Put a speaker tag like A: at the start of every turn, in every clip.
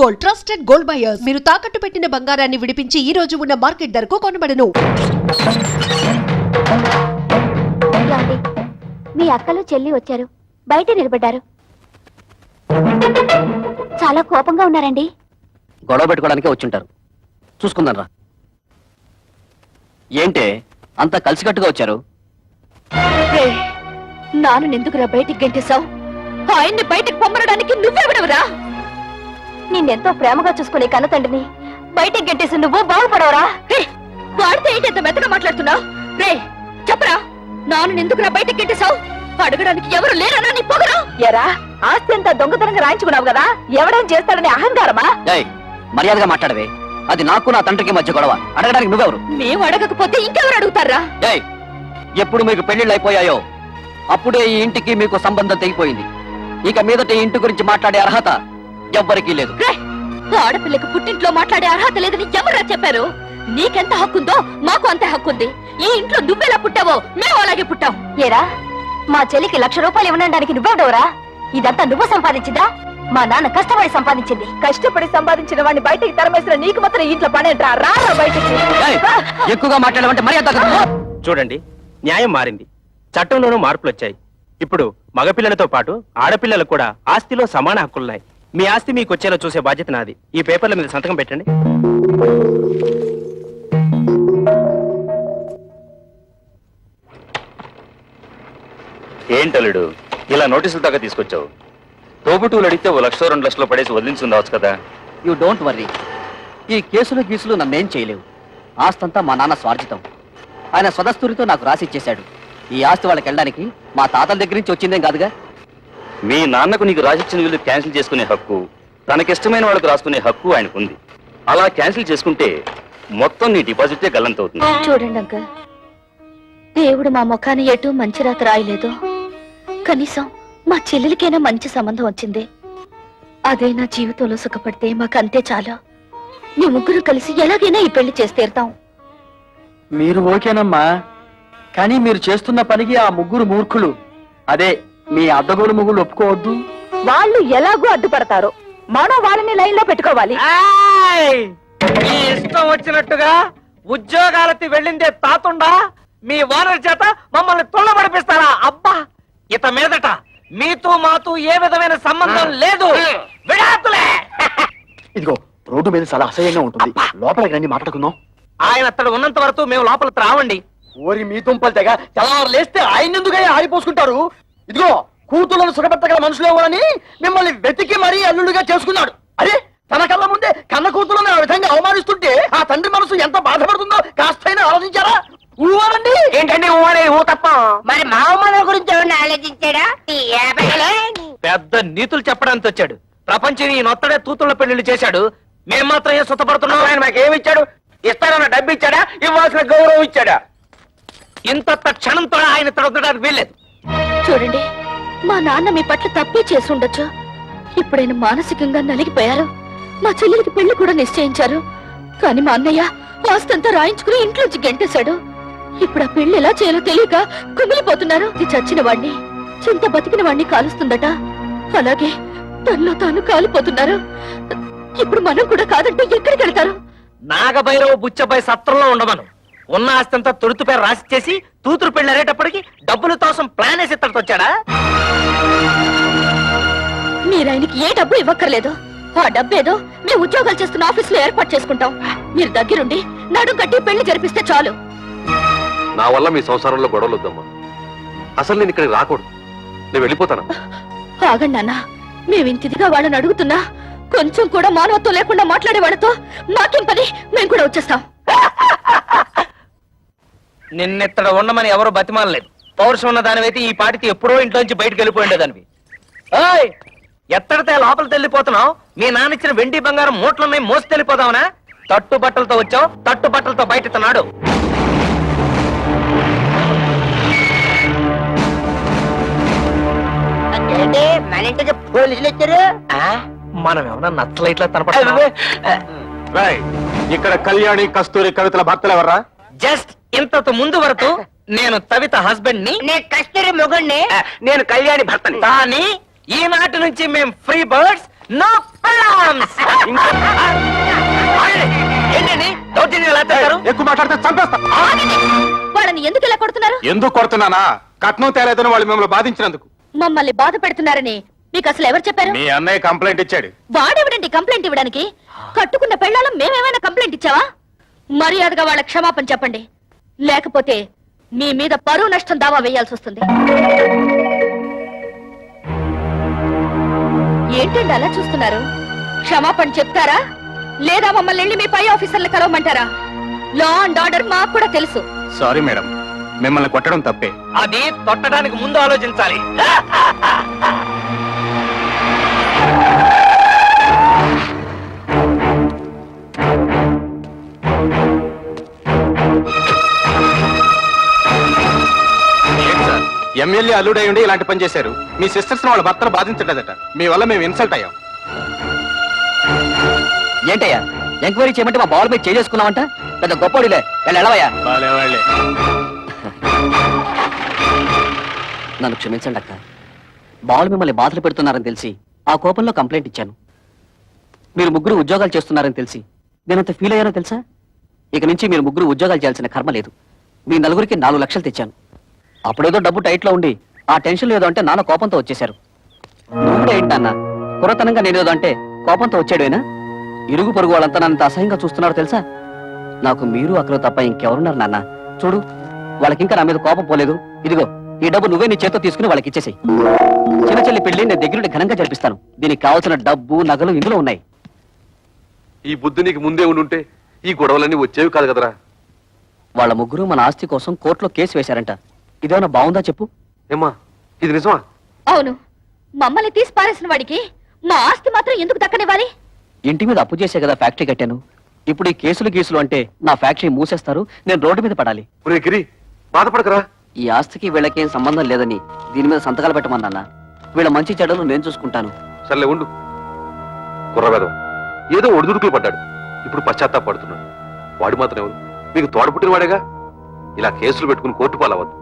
A: Gold, trusted gold buyers. మీరు తాకట్టు పెట్టిన బంగారాన్ని విడిపించి ఈ రోజు ఉన్న మార్కెట్ ధరకు కొనబడను.
B: మీ అక్కలు చెల్లి వచ్చారు, బయట నిలబడ్డారు. చాలా కోపంగా ఉన్నారండి.
C: గొడవ పెట్టుకోవడానికే వచ్చుంటారు. చూసుకుందాం రా. ఏంటే అంతా కలిసికట్టుగా వచ్చారు?
B: నాను ఎందుకురా బయటికి గెంటేశావు? ఆయన్ని బయటికి పొమ్మనడానికి నువ్వెవడవురా? నిన్నెంతో ప్రేమగా చూసుకునే కన్న తండ్రిని బయటికి గెంటేసి నువ్వు బాగుపడవరా? వాడితే ఏంటి ఎంత మెత్తగా మాట్లాడుతున్నావు? రే చెప్పరా, నాను ఎందుకురా బయటికి గెంటేశావు? అడగడానికి ఎవరు లేరనా నీ పొగరు? ఎరా, ఆస్తి అంతా దొంగతనంగా రాయించుకున్నావు కదా, ఎవడేం చేస్తాడని అహంకారమా?
C: మర్యాదగా మాట్లాడవే. అది నాకు నా తండ్రికి మధ్య గొడవ. అడగడానికి నువ్వెవరు?
B: మేము అడగకపోతే ఇంకెవరు అడుగుతారా?
C: ఎప్పుడు మీకు పెళ్లిళ్ళు అయిపోయాయో అప్పుడే ఈ ఇంటికి మీకు సంబంధం తెగిపోయింది. ఇక మీదట ఈ ఇంటి గురించి మాట్లాడే అర్హత ఎవ్వరికీ లేదు.
B: ఆడపిల్లకు పుట్టింట్లో మాట్లాడే అర్హత లేదని ఎవరా చెప్పారు? నీకెంత హక్కుందో మాకు అంతే హక్కుంది. ఈ ఇంట్లో నువ్వెలా పుట్టావో మేము అలాగే పుట్టాం. ఏరా, మా చెల్లికి 1,00,000 రూపాయలు ఇవ్వడానికి నువ్వెవడవరా? ఇదంతా నువ్వు సంపాదించిందా? మా నాన్న కష్టపడి సంపాదించింది. కష్టపడి సంపాదించిన వాడిని బయటికి తరమేసిన నీకు మాత్రం ఇంట్లో పనేంట్రా? రా బయటికి.
C: ఎక్కువగా మాట్లాడమంటే మర్యాద.
D: చూడండి, న్యాయం మారింది, చట్టంలోనూ మార్పులు వచ్చాయి. ఇప్పుడు మగపిల్లలతో పాటు ఆడపిల్లలకు కూడా ఆస్తిలో సమాన హక్కులున్నాయి. మీ ఆస్తి మీకు వచ్చేలా చూసే బాధ్యత నాది. ఈ పేపర్ల మీద సంతకం పెట్టండి.
E: ఏంటలుడు ఇలా నోటీసులు దాకా తీసుకొచ్చావు? తోబుటూలు అడిగితే 1,00,000 2 లక్షలు పడేసి వదిలించుండవచ్చు కదా.
C: You don't worry. ఈ కేసులు గీసులు నన్నేం చేయలేవు. ఆస్తంతా మా నాన్న స్వార్జితం. ఆయన స్వదస్తూరితో నాకు రాసిచ్చేశాడు. ఈ ఆస్తి వాళ్ళకి వెళ్ళడానికి మా తాతల దగ్గర నుంచి వచ్చిందేం కాదుగా.
E: మీ నాన్నకు నీకు రాసిచ్చిన వీళ్ళు క్యాన్సిల్ చేసుకునే హక్కు, తనకిష్టమైన వాళ్ళకు రాసుకునే హక్కు ఆయనకుంది. అలా క్యాన్సిల్ చేసుకుంటే మొత్తం నీ డిపాజిటే గల్లంతవుతుంది.
B: చూడండి అంకల్, దేవుడు మా ముఖాన్ని ఎటు మంచి రాత రాయలేదు. కనీసం మా చెల్లెలికైనా మంచి సంబంధం వచ్చింది. అదే నా జీవితంలో సుఖపడితే మాకంతే చాలా. మీ ముగ్గురు కలిసి ఎలాగైనా ఈ పెళ్లి చేసి తీరుతాం.
F: మీరు ఓకేనమ్మా, కానీ మీరు చేస్తున్న పనికి ఆ ముగ్గురు మూర్ఖులు, అదే మీ అద్దగోలు ముగ్గురు ఒప్పుకోవద్దు.
B: వాళ్ళు ఎలాగూ అడ్డుపడతారు, మనం వాళ్ళని లైన్ లో పెట్టుకోవాలి.
D: మీ ఇష్టం వచ్చినట్టుగా ఉద్యోగాలకి వెళ్ళిందే తాతుండా మీ ఓనర్ చేత మమ్మల్ని తుళ్ళబడిపిస్తారా? అబ్బా, ఇత మీదట మీతో మాతో ఏ విధమైన సంబంధం లేదు. విడాకులే.
F: ఇదిగో రోడ్డు మీద చాలా అసహ్యంగా ఉంటుంది, లోపలికి రండి మాట్లాడుకుందాం.
D: ఆయన అతడు ఉన్నంత వరకు మేము లోపలికి రావండి.
F: ఓరి మీ దుంపలు తెగ తెల్లవారు లేస్తే ఆయన ఎందుకని ఆడిపోసుకుంటారు? ఇదిగో కూతుళ్ళను సుఖపెట్టగల మనుషులేమో అని మిమ్మల్ని వెతికి మరీ అల్లుడుగా చేసుకున్నాడు. అరే, తన కళ్ళ ముందే కన్న కూతుళ్ళని ఆ విధంగా అవమానిస్తుంటే ఆ తండ్రి మనసు ఎంత బాధపడుతుందో కాస్తైనా ఆలోచించారా? ఊవారండి.
D: ఏంటండి ఊ తప్ప
G: మరి మా అమ్మ గురించి ఎవరిని ఆలోచించాడా?
D: పెద్ద నీతులు చెప్పడానికి వచ్చాడు. ప్రపంచం ఈ నొత్తడే తూతుళ్ళ పెళ్లిళ్ళు చేశాడు. మేము మాత్రం ఏం సుతపడుతున్నాం? ఆయన మాకేమి ఇచ్చాడు? ఇస్తానన్న డబ్బు ఇచ్చాడా? ఇవ్వాల్సిన గౌరవం ఇచ్చాడా? ఇంత క్షణంతో ఆయన తొడగడానికి వీల్లేదు.
B: చూడండి, మా నాన్న మీ పట్ల తప్పే చేసి ఉండొచ్చు. ఇప్పుడైనా మానసికంగా నలిగిపోయారు. మా చెల్లెలికి పెళ్లి కూడా నిశ్చయించారు. కానీ మా అన్నయ్య ఆస్తంతా రాయించుకుని ఇంట్లోంచి గెంటేశాడు. ఇప్పుడు ఆ పెళ్లి ఎలా చేయాలో తెలియక కుమిలిపోతున్నారు. ఇది చచ్చిన వాణ్ణి, చింత బతికిన వాణ్ణి కాలుస్తుందట. అలాగే తనలో తాను కాలిపోతున్నారు. ఇప్పుడు మనం కూడా కాదంటే ఎక్కడికి వెళ్తారు?
D: నాగభైరవ బుచ్చపై సత్రంలో ఉండమను. ఉన్న ఆస్తంతా తొడుతు పేరు రాసి చేసి తూతురు పెళ్లి అరేటప్పటికి డబ్బుల కోసం ప్లాన్ వేసి ఇత్తడికి వచ్చాడా?
B: మీరాయనకి ఏ డబ్బు ఇవ్వక్కర్లేదు. ఆ డబ్బేదో మేము ఉద్యోగాలు చేస్తున్న ఆఫీసులో ఏర్పాటు చేసుకుంటాం. మీరు దగ్గరుండి నడుం కట్టి పెళ్లి జరిపిస్తే చాలు.
H: నా వల్ల మీ సంసారంలో గొడవలు వద్దమ్మా. అసలు నేను ఇక్కడికి రాకూడదు. నేను వెళ్ళిపోతాను.
B: ఆగండి నాన్న, మేమింతిదిగా వాళ్ళని అడుగుతున్నా కొంచెం కూడా మానవత్వం లేకుండా మాట్లాడే వాళ్ళతో మాకేం పని? మేము కూడా వచ్చేస్తాం.
D: నిన్నెత్తడ ఉండమని ఎవరో బతిమాలలేదు. పౌరుషం ఉన్న దానివైతే ఈ పాటికి ఎప్పుడో ఇంట్లోంచి బయటకు వెళ్ళిపోయిండేదానివి. ఎత్తడితే లోపలికి వెళ్ళిపోతున్నావు? మీ నాన్న ఇచ్చిన వెండి బంగారం మూట్లున్నాయి, మోసి వెళ్ళిపోదావునా? తట్టు బట్టలతో వచ్చావు, తట్టు బట్టలతో బయట నాడు.
G: మన ఇంటికి పోలీసులు వచ్చారు.
D: మనం ఏమన్నా నచ్చలైట్లా కనపడుతున్నాం?
H: ఇక్కడ కళ్యాణి కస్తూరి కవితల భర్తలు ఎవర్రా?
D: జస్ట్ ఇంతకు ముందు వరకు నేను తవిత హస్బెండ్ ని,
G: నేను కస్తూరి మొగుణ్ణి.
D: నేను కళ్యాణి భర్తని. కానీ ఈనాటి నుంచి మేము ఫ్రీ బర్డ్స్, నో ప్రాబ్లమ్స్. ఏంటండి దౌర్జన్యం ఎలా చేస్తారు?
I: ఎక్కువ మాట్లాడితే చంపేస్తా.
B: వాళ్ళని ఎందుకు ఇలా కొడుతున్నారు?
I: ఎందుకు కొడుతున్నానా? కట్నం తేలేదని వాళ్ళు మిమ్మల్ని బాధించినందుకు.
B: మమ్మల్ని బాధ పెడుతున్నారని మీకు అసలు ఎవరు చెప్పారు?
I: మీ అన్నయ్య కంప్లైంట్ ఇచ్చాడు.
B: వాడెవడండి కంప్లైంట్ ఇవ్వడానికి? కట్టుకున్న పెళ్ళాలం మేమేమైనా కంప్లైంట్ ఇచ్చావా? మర్యాదగా వాళ్ళ క్షమాపణ చెప్పండి, లేకపోతే మీ మీద పరువు నష్టం దావా వేయాల్సి వస్తుంది. ఏంటండి అలా చూస్తున్నారు? క్షమాపణ చెప్తారా లేదా మమ్మల్ని వెళ్ళి మీ పై ఆఫీసర్లు కలవమంటారా? లా అండ్ ఆర్డర్ మాకు కూడా తెలుసు.
I: సారీ మేడం, మిమ్మల్ని కొట్టడం తప్పే.
D: అది తొట్టడానికి ముందు ఆలోచించాలి.
I: ఎమ్మెల్యే అల్లుడై ఉండి ఇలాంటి పని చేశారు. మీ సిస్టర్స్ వాళ్ళ భర్తలు బాధించలేదట. మీ వల్ల మేము ఇన్సల్ట్ అయ్యాం.
C: ఏంటయ్యా ఎంక్వైరీ చేయమంటే మా బాల్ మీద చేసుకున్నావంట? పెద్ద గొప్పడిలే, వెళ్ళవయ్యా.
I: వాళ్ళే
C: నన్ను క్షమించండి అక్క. బాల్ మిమ్మల్ని బాధలు పెడుతున్నారని తెలిసి ఆ కోపంలో కంప్లైంట్ ఇచ్చాను. మీరు ముగ్గురు ఉద్యోగాలు చేస్తున్నారని తెలిసి నేనంత ఫీల్ అయ్యానో తెలుసా? ఇక నుంచి మీరు ముగ్గురు ఉద్యోగాలు చేయాల్సిన కర్మ లేదు. మీ నలుగురికి 4 లక్షలు తెచ్చాను. అప్పుడేదో డబ్బు టైట్లో ఉండి ఆ టెన్షన్ ఏదో అంటే నాన్న కోపంతో వచ్చేశారు. నువ్వు కూడా ఏంటన్నా కురతనంగా నేనేదో అంటే కోపంతో వచ్చాడేనా? ఇరుగు పొరుగు వాళ్ళంతా నన్ను అసహ్యంగా చూస్తున్నారో తెలుసా? నాకు మీరు అక్కడ తప్ప ఇంకెవరున్నారు నాన్న? చూడు, వాళ్ళకింకా నా మీద కోపం పోలేదు. ఇదిగో ఈ డబ్బు నువ్వే నీ చేత్తో తీసుకుని వాళ్ళకి ఇచ్చేసాయి. చిన్న చెల్లి పెళ్లి నేను దగ్గరుండి ఘనంగా జరిపిస్తాను. దీనికి కావాల్సిన డబ్బు నగలు ఇందులో ఉన్నాయి.
H: ఈ బుద్ధి నీకు ముందే ఉండుంటే ఈ గొడవలన్నీ వచ్చేవి కాదు కదరా.
C: వాళ్ళ ముగ్గురు మన ఆస్తి కోసం కోర్టులో కేసు వేశారంట. ఇదేమన్నా బాగుందా చెప్పు?
H: ఏమ్మా, ఇది నిజమా?
B: అవును, మమ్మల్ని తీసి పారేసిన వాడికి మా ఆస్తి మాత్రం ఎందుకు దక్కనివ్వాలి?
C: ఇంటి మీద అప్పు చేసే కదా ఫ్యాక్టరీ కట్టాను. ఇప్పుడు ఈ కేసులు గీసులు అంటే నా ఫ్యాక్టరీ మూసేస్తారు, నేను రోడ్డు మీద పడాలి.
H: ఒరే గిరి, బాధపడకరా.
C: ఈ ఆస్తికి వీళ్ళకేం సంబంధం లేదని దీని మీద సంతకాలు పెట్టమన్నా. వీళ్ళ మంచి చెడ్డలు నేను చూసుకుంటాను.
H: సర్లే ఉండు. కుర్రవేదం ఏదో ఒడిదుడుకులు పడ్డాడు, ఇప్పుడు పశ్చాత్తాపడుతున్నాడు. వాడు మాత్రం ఎవరు? మీకు తోడపుట్టిన వాడేగా. ఇలా కేసులు పెట్టుకుని కోర్టు పాలవద్దు.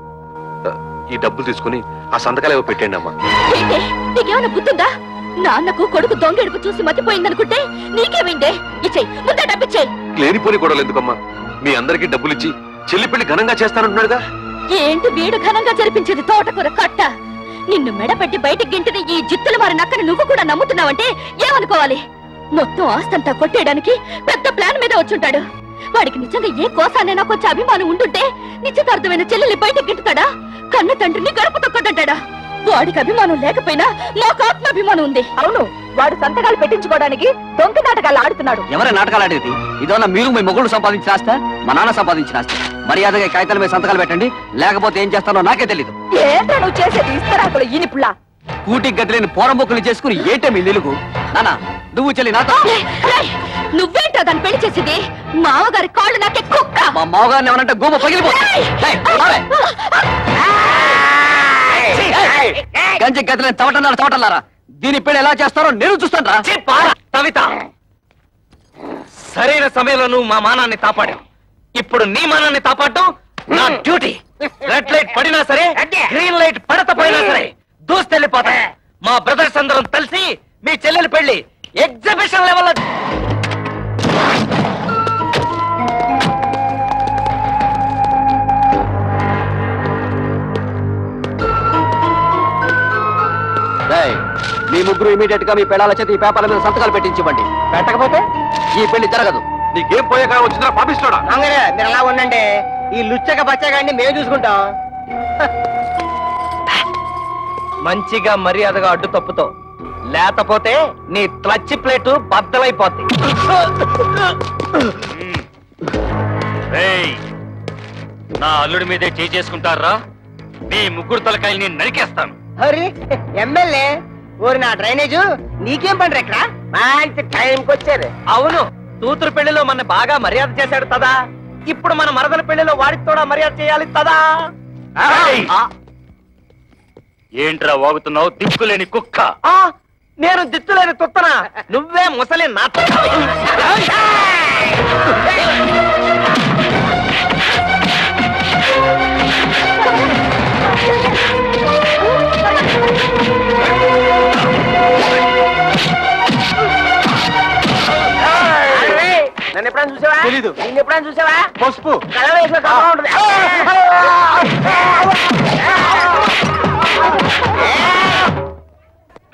H: ఈ డబ్బులు తీసుకుని ఆ సంతకాలు ఏవో పెట్టండి అమ్మా.
B: ఏంటే నీకేమైనా గుర్తుందా? నాన్నకు కొడుకు దొంగెడుపు చూసి మతిపోయిందనుకుంటే నీకేమైందే? ఇచ్చేయి, ముందే డబ్బిచ్చేయి.
H: లేనిపోని గొడవలు ఎందుకమ్మా? మీ అందరికీ డబ్బులు ఇచ్చి చెల్లి పెళ్లి ఘనంగా చేస్తానంటున్నాడుగా.
B: ఏంటి వీడు ఘనంగా జరిపించేది తోటకూర కట్ట? నిన్ను మెడపెట్టి బయటికి గింటిన ఈ జిత్తుల వారి నక్కని నువ్వు కూడా నమ్ముతున్నావంటే ఏమనుకోవాలి? మొత్తం ఆస్తంతా కొట్టేయడానికి పెద్ద ప్లాన్ మీద వచ్చుంటాడు. వాడికి నిజంగా ఏ కోసానైనా కొంచెం అభిమానం ఉంటుంటే నిశ్చితార్థమైన చెల్లెల్ని బయటకు గింటుతాడా? కన్న తండ్రిని గడప తొక్కదంటాడా? వాడికి అభిమానం లేకపోయినా నాకు ఆత్మాభిమానం ఉంది. అవును, వాడు సంతకాలు పెట్టించుకోవడానికి దొంగ నాటకాలు ఆడుతున్నాడు.
C: ఎవరే నాటకాలు ఆడేది? ఇదన్నా మీరు మీ మొగుడు సంపాదించిన ఆస్తా, మా నాన్న సంపాదించిన ఆస్తి? మర్యాదగా ఈ కాగితాల మీద సంతకాలు పెట్టండి, లేకపోతే ఏం చేస్తానో నాకే తెలీదు.
B: ఏంటో నువ్వు చేసేది? ఇస్తరాకులు ఈనిపుల్లా.
C: కూటికి గదిలేని పోరంబొక్కులు చేసుకుని ఏంటే మీ నిలుగు? నానా నువ్వు చెల్లి నాతో.
B: నువ్వేంటో దాన్ని పెళ్లి చేసింది? మామగారి కాళ్ళు నాకే కుక్క.
C: మా మామగారిని ఏమనంటే గోమ పగిలిపోతుంది. గంజి గదిలేని తవటన్నారా? దీని పెళ్లి ఎలా చేస్తారో నేను చూస్తాను రా.
D: కవిత, సరైన సమయంలో నువ్వు మా మానాన్ని కాపాడావు. ఇప్పుడు నీ మానాన్ని కాపాడటం నా డ్యూటీ. రెడ్ లైట్ పడినా సరే, గ్రీన్ లైట్ పడకపోయినా సరే దూస్తెళ్ళిపోతా. మా బ్రదర్స్ అందరం కలిసి మీ చెల్లెలి పెళ్లి ఎగ్జిబిషన్ లెవెల్లో
C: మీ ముగ్గురు ఇమీడియట్ గా మీ పెళ్ళాల చేతి ఈ పేపర్ల మీద సంతకాలు పెట్టించివ్వండి. పెట్టకపోతే ఈ పెళ్లి జరగదు.
H: నీకేం పోయాక వచ్చిందా పాపిస్తాడా?
G: మీరు అలా ఉండండి, ఈ లుచ్చక బచ్చగాడిని మేము చూసుకుంటాం.
D: మంచిగా మర్యాదగా అడ్డు తప్పుతో, లేకపోతే నీ క్లచ్ ప్లేటు బద్దలైపోద్ది.
E: నా అల్లుడి మీదే చేసుకుంటారా? మీ ముగ్గురు తలకాయల్ని నరికేస్తాను.
G: హరి ఎమ్మెల్యే ఊరి నా డ్రైనేజ్ నీకేం పండ్రు ఇక్కడ? మంచి టైంకి వచ్చారు.
D: అవును, కూతురు పెళ్లిలో మన బాగా మర్యాద చేశాడు కదా, ఇప్పుడు మన మరదల పెళ్లిలో వాడికి కూడా మర్యాద చేయాలి కదా.
E: ఏంట్రా వాగుతున్నావు దిక్కులేని కుక్క?
D: నేను దిత్తులేని తుత్తనా? నువ్వే ముసలి నా
G: నన్ను ఎప్పుడైనా చూసావా?
I: తెలీదు.
G: నిన్ను ఎప్పుడైనా చూసావా?
I: పసుపు
G: కలర్ వేసిన కలర్ ఉంటుంది.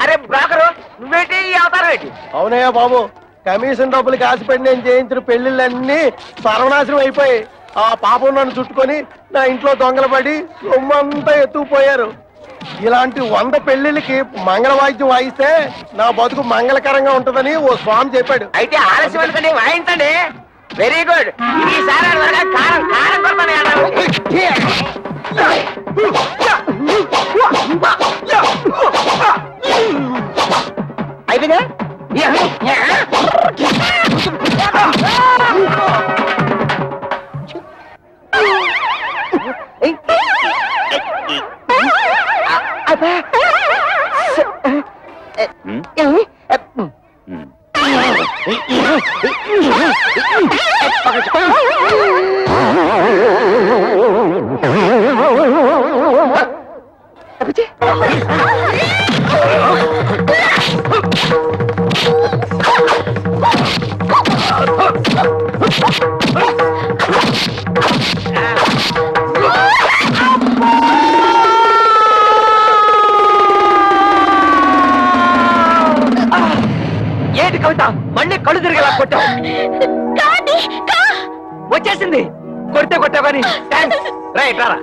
G: అరే బ్రోకరు, నువ్వేంటి ఈ అవతారం ఏంటి?
F: అవునయ్యా బాబు, కమిషన్ డబ్బులు కాసిపెట్టి నేను చేయించిన పెళ్లిళ్ళన్నీ సర్వనాశనం అయిపోయి ఆ పాపం నన్ను చుట్టుకొని నా ఇంట్లో దొంగలు పడి సొమ్మంతా ఎత్తుకుపోయారు. ఇలాంటి 100 పెళ్లిళ్ళకి మంగళ వాయిద్యం వాయిస్తే నా బతుకు మంగళకరంగా ఉంటుందని ఓ స్వామి చెప్పాడు.
G: అయితే ఆలస్యం ఎందుకండి, వాయించండి. Very good. ఈసారి త్వరగా కారం కారం కొడతాను. అయిపోయిందా? ఏంటి కవిత, మళ్ళీ కళ్ళు తిరిగేలా కొట్టావు? వచ్చేసింది. కొడితే కొట్టావు కానీ రైట్ రారా.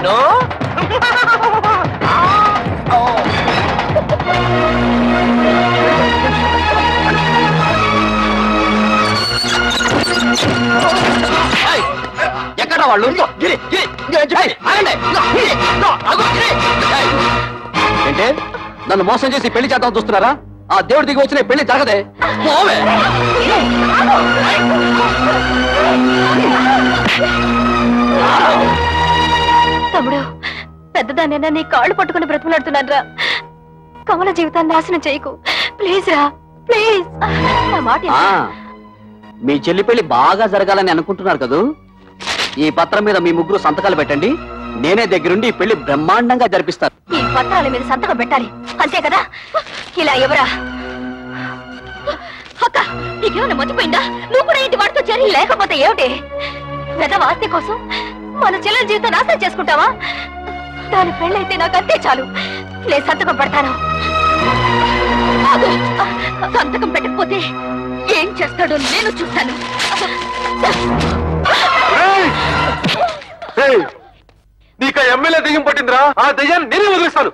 G: No?
C: ఎక్కడ వాళ్ళు? ఏంటే నన్ను మోసం చేసి పెళ్లి చేద్దాం చూస్తున్నారా? ఆ దేవుడి దిగి వచ్చిన పెళ్లి జరగదే. పోవే.
B: తమ్ముడు, పెద్దదానైనా నీ కాళ్ళు పట్టుకుని బ్రతిమలాడుతున్నాను రా. కమల జీవితాన్ని నాశనం చేయకు ప్లీజ్ రా, ప్లీజ్. నా మాట
C: ఆ, మీ చెల్లి పెళ్లి బాగా జరగాలని అనుకుంటున్నారు కదూ? ఈ పత్రం మీద మీ ముగ్గురు సంతకాలు పెట్టండి. నేనే దగ్గరుండి ఈ పెళ్లి బ్రహ్మాండంగా జరిపిస్తాను.
B: ఈ పత్రాల మీద సంతకం పెట్టాలి, అంతే కదా? ఇలా ఎవరా? అక్క, నీకేమైనా మర్చిపోయిందా? నువ్వు కూడా ఇంటి వాడితో చేరి లేకపోతే ఏమిటి? పెద్ద ఆస్తి కోసం మన చెల్లెల జీవితం నాశనం చేసుకుంటావా? దాని పెళ్ళైతే నాకు అంతే చాలు. నేను సంతకం పెడతాను. ఆగు. సంతకం పెట్టకపోతే ఏం చేస్తాడో నేను చూస్తాను.
H: నీకు ఎమ్మెల్యే దెయ్యం పట్టిందిరా. ఆ దెయ్యాన్ని నేనే వదిలేస్తాను.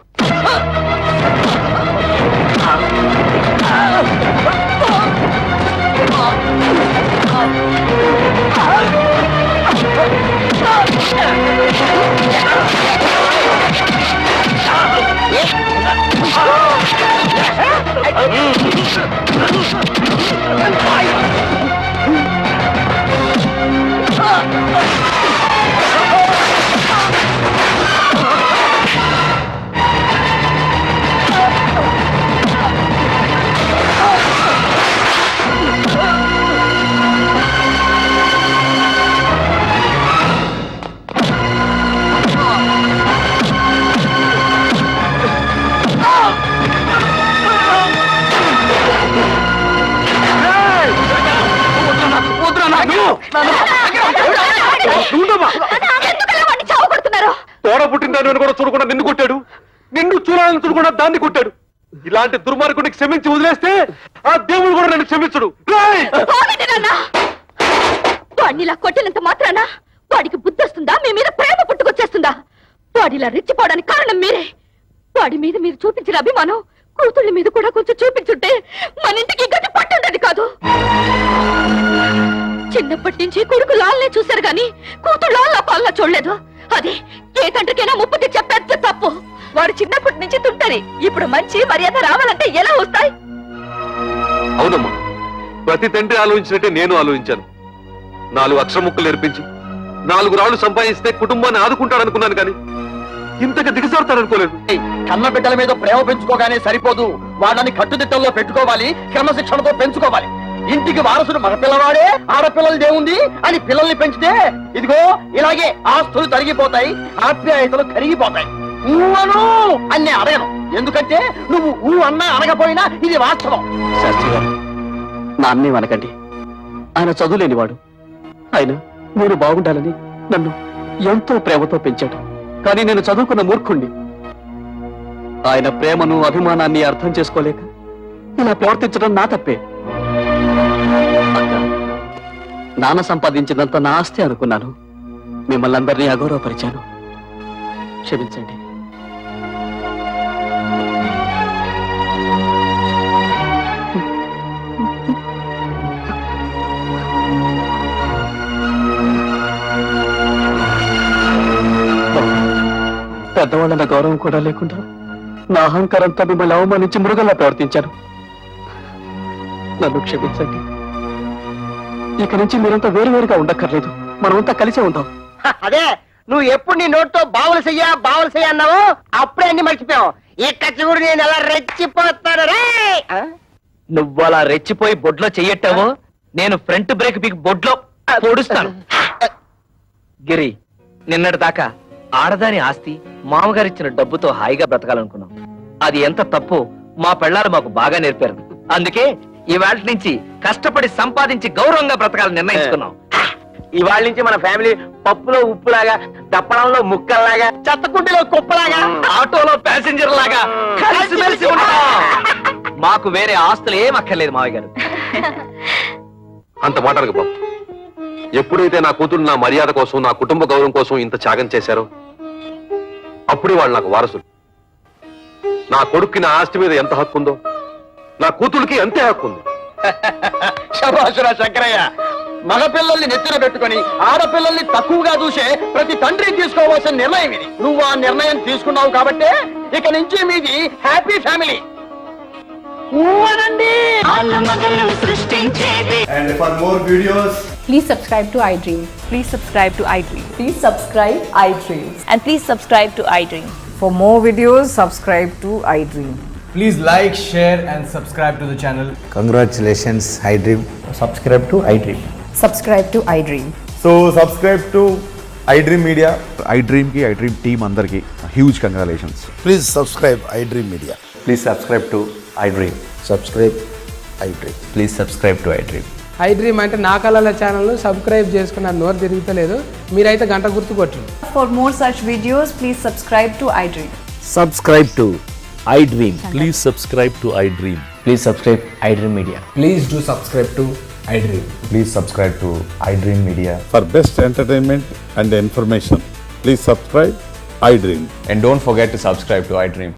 H: తోడ పుట్టిందని కూడా చూడకుండా నిన్ను కొట్టాడు. నిన్ను చూడాలని చూడకుండా దాన్ని కొట్టాడు. ఇలాంటి దుర్మార్గుడికి క్షమించి వదిలేస్తే ఆ దేవుడు కూడా నన్ను క్షమించడు.
B: వాడినిలా కొట్టినంత మాత్రాన వాడికి బుద్ధి వస్తుందా? మీ మీద ప్రేమ పుట్టుకొచ్చేస్తుందా? వాడిలా రెచ్చిపోవడానికి కారణం మీరే. వాడి మీద మీరు చూపించిన అభిమానం కూతుళ్ళ మీద కూడా కొంచెం చూపించుంటే మన ఇంటికి గతి పట్టుండేది కాదు. చిన్నప్పటి నుంచి కొడుకు లాల్నే చూశారు గాని కూతురు లాల్లా పాలన చూడలేదు. అది ఏ తండ్రికైనా ముప్పు తెచ్చే పెద్ద తప్పు. వాడు చిన్నప్పటి నుంచి తుంటరి. ఇప్పుడు మంచి మర్యాద రావాలంటే ఎలా వస్తాయి?
H: అవునమ్మా, ప్రతి తండ్రి ఆలోచించినట్టే నేను ఆలోచించాను. 4 అక్షర ముక్కలు నేర్పించి 4 రాళ్లు సంపాదిస్తే కుటుంబాన్ని ఆదుకుంటాడనుకున్నాను కానీ ఇంతగా దిగజారుతాడనుకోలేదు.
F: కన్న బిడ్డల మీద ప్రేమ పెంచుకోగానే సరిపోదు, వాళ్ళని కట్టుదిట్టంలో పెట్టుకోవాలి, క్రమశిక్షణతో పెంచుకోవాలి. ఇంటికి వారసుడు మగపిల్లవాడే, ఆడపిల్లలు దేవుంది అని పిల్లల్ని పెంచితే ఇదిగో ఇలాగే ఆస్తులు తరిగిపోతాయి, ఆప్యాయతలు కరిగిపోతాయి. ఊహను అన్నే అడగను, ఎందుకంటే నువ్వు ఊ అన్నా అనకపోయినా ఇది వాస్తవం.
C: శాస్త్రి గారు, నాన్నే అనకండి. ఆయన చదువులేనివాడు. ఆయన నేను బాగుండాలని నన్ను ఎంతో ప్రేమతో పెంచాడు. కానీ నేను చదువుకున్న మూర్ఖుణ్ణి. ఆయన ప్రేమను అభిమానాన్ని అర్థం చేసుకోలేక ఇలా ప్రవర్తించడం నా తప్పే. అక్క, నాన్న సంపాదించినంత నా ఆస్తి అనుకున్నాను. మిమ్మల్ని అందరినీ అగౌరవపరిచాను. క్షమించండి. పెద్దవాళ్ళ గౌరవం కూడా లేకుండా నా అహంకారంతో మిమ్మల్ని అవమానించి మృగంలా ప్రవర్తించాను. నన్ను క్షమించండి. ఇక నుంచి మీరంతా వేరువేరుగా ఉండక్కర్లేదు. మనమంతా కలిసే ఉందాం.
G: అదే నువ్వు ఎప్పుడు నీ నోటితో బావులు చెయ్య అన్నావు, అప్పుడే అన్ని మర్చిపోయావు. ఇక్కడ చూడు నేను ఎలా రెచ్చిపోతాను రే. నువ్వు అలా రెచ్చిపోయి బొడ్లో చెయ్యట్టావు, నేను ఫ్రంట్ బ్రేక్ పీకి బొడ్లో పొడుస్తాను. గిరి, నిన్నటి దాకా ఆడదాని ఆస్తి మామగారిచ్చిన డబ్బుతో హాయిగా బ్రతకాలనుకున్నాం. అది ఎంత తప్పు మా పెళ్ళారు మాకు బాగా నేర్పారు. అందుకే ఇవాళ నుంచి కష్టపడి సంపాదించి గౌరవంగా బ్రతకాలని నిర్ణయించుకున్నాం. ఇవాళ నుంచి మన ఫ్యామిలీ పప్పులో ఉప్పులాగా, దప్పడంలో ముక్కల్లాగా, చెత్తకుంటిలో కుప్పలాగా, ఆటోలో ప్యాసింజర్ లాగా కలిసిమెలిసి ఉంటాం. మాకు వేరే ఆస్తులు ఏం అక్కర్లేదు మావయ్య గారు.
H: అంత మాటలకు బాబు, ఎప్పుడైతే నా కూతురు నా మర్యాద కోసం, నా కుటుంబ గౌరవం కోసం ఇంత త్యాగం చేశారో అప్పుడే వాళ్ళు నాకు వారసులు. నా కొడుక్కి నా ఆస్తి మీద ఎంత హక్కు ఉందో నా కూతురికి అంతే హక్కు ఉంది.
F: శభాషురా శంకరయ్య, మగపిల్లల్ని నెత్తిన పెట్టుకొని ఆడపిల్లల్ని తక్కువగా చూసే ప్రతి తండ్రి తీసుకోవాల్సిన నిర్ణయం ఇది. నువ్వు ఆ నిర్ణయం తీసుకున్నావు కాబట్టే ఇక నుంచి మీది happy family.
I: And for more videos,
J: Please subscribe to iDream.
K: Please subscribe to iDream.
J: Please subscribe iDream.
K: And please subscribe to iDream.
J: For more videos, subscribe to iDream.
I: please like, share and subscribe to the channel.
L: Congratulations, iDream. Subscribe to iDream.
J: Subscribe to iDream.
I: So subscribe to iDream Media. iDream ki iDream team andarki huge congratulations.
L: Please subscribe iDream Media.
I: Please subscribe to iDream.
L: Subscribe iDream.
I: Please subscribe to iDream.
J: iDream అంటే నా కళల channel subscribe చేసుకున్న నోరు తిరుగుతలేదు. మీరైతే గంట గుర్తు కొట్టండి.
K: For more such videos, please subscribe to iDream.
L: Subscribe to iDream.
E: Please subscribe to iDream.
L: Please subscribe iDream Media.
J: Please do subscribe to iDream.
L: Please subscribe to iDream Media.
I: For best entertainment and information, please subscribe iDream.
L: And don't forget to subscribe to iDream.